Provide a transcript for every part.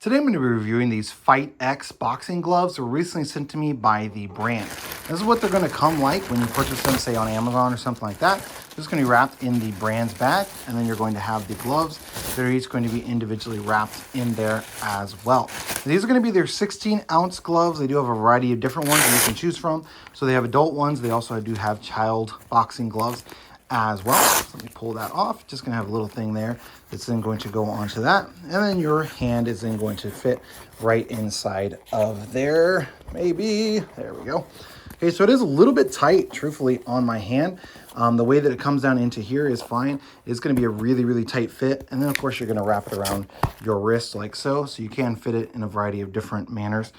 Today I'm going to be reviewing these FightX boxing gloves that were recently sent to me by the brand. This is what they're going to come like when you purchase them, say on Amazon or something like that. This is going to be wrapped in the brand's bag, and then you're going to have the gloves that are each going to be individually wrapped in there as well. These are going to be their 16-ounce gloves. They do have a variety of different ones that you can choose from. So they have adult ones. They also do have child boxing gloves as well. So let me pull that off. Just gonna have a little thing there that's then going to go onto that, and then your hand is then going to fit right inside of there. Maybe there we go. Okay, so it is a little bit tight, truthfully, on my hand. The way that it comes down into here is fine. It's going to be a really tight fit, and then of course you're going to wrap it around your wrist like so you can fit it in a variety of different manners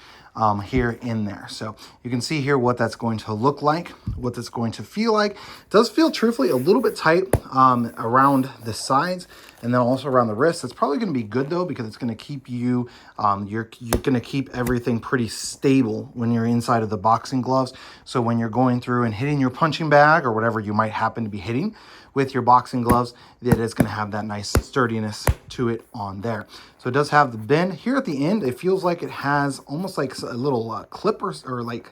here in there. So you can see here what that's going to look like, what that's going to feel like. It does feel, truthfully, a little bit tight around the sides and then also around the wrist. It's probably going to be good though, because it's going to keep you, you're going to keep everything pretty stable when you're inside of the boxing gloves. So when you're going through and hitting your punching bag or whatever you might happen to be hitting with your boxing gloves, that it's going to have that nice sturdiness to it on there. So it does have the bend here at the end. It feels like it has almost like a little clip or like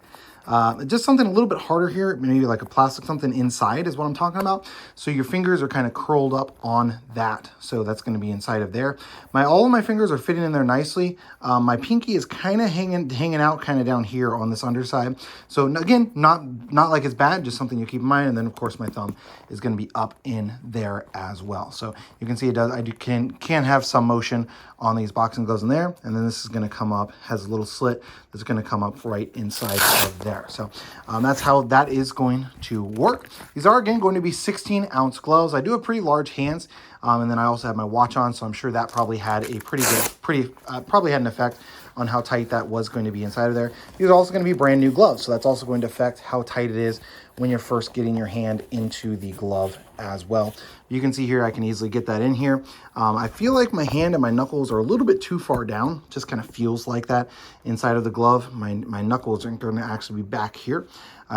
just something a little bit harder here, maybe like a plastic something inside is what I'm talking about. So your fingers are kind of curled up on that. So that's going to be inside of there. All of my fingers are fitting in there nicely. My pinky is kind of hanging out kind of down here on this underside. So again, not like it's bad, just something you keep in mind. And then of course my thumb is going to be up in there as well. So you can see it does, can have some motion on these boxing gloves in there. And then this is going to come up, has a little slit that's going to come up right inside of there. So that's how that is going to work. These are, again, going to be 16-ounce gloves. I do have pretty large hands, and then I also have my watch on, so I'm sure that probably had a probably had an effect on how tight that was going to be inside of there. These are also going to be brand new gloves, so that's also going to affect how tight it is when you're first getting your hand into the glove as well. You can see here, I can easily get that in here. I feel like my hand and my knuckles are a little bit too far down. Just kind of feels like that inside of the glove. My knuckles are going to actually be back here,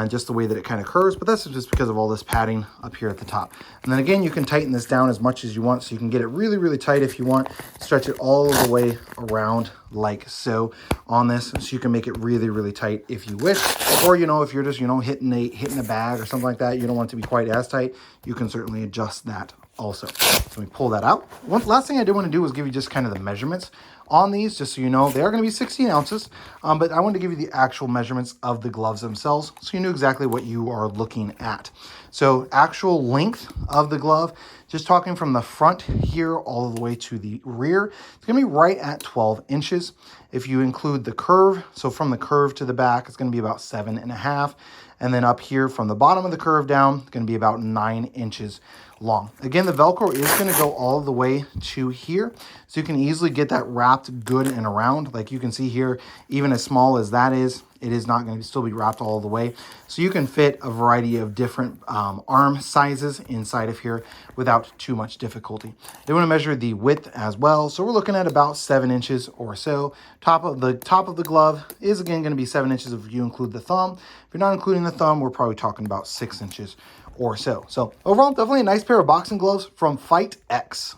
just the way that it kind of curves, but that's just because of all this padding up here at the top. And then again, you can tighten this down as much as you want, so you can get it really tight if you want. Stretch it all the way around like so on this, so you can make it really tight if you wish. Or, if you're just, hitting a bag or something like that, you don't want it to be quite as tight, you can certainly adjust that also. So let me pull that out. Last thing I did want to do was give you just kind of the measurements on these, just so you know. They are going to be 16 ounces, but I wanted to give you the actual measurements of the gloves themselves, so you knew exactly what you are looking at. So actual length of the glove, just talking from the front here all the way to the rear, it's going to be right at 12 inches. If you include the curve, so from the curve to the back, it's going to be about 7.5. And then up here from the bottom of the curve down, it's going to be about 9 inches long. Again, the Velcro is going to go all the way to here, so you can easily get that wrapped good and around. Like you can see here, even as small as that is, it is not going to still be wrapped all the way. So you can fit a variety of different arm sizes inside of here without too much difficulty. They want to measure the width as well. So we're looking at about 7 inches or so. Top of the glove is again going to be 7 inches if you include the thumb. If you're not including the thumb, we're probably talking about 6 inches or so. So overall, definitely a nice pair of boxing gloves from FightX.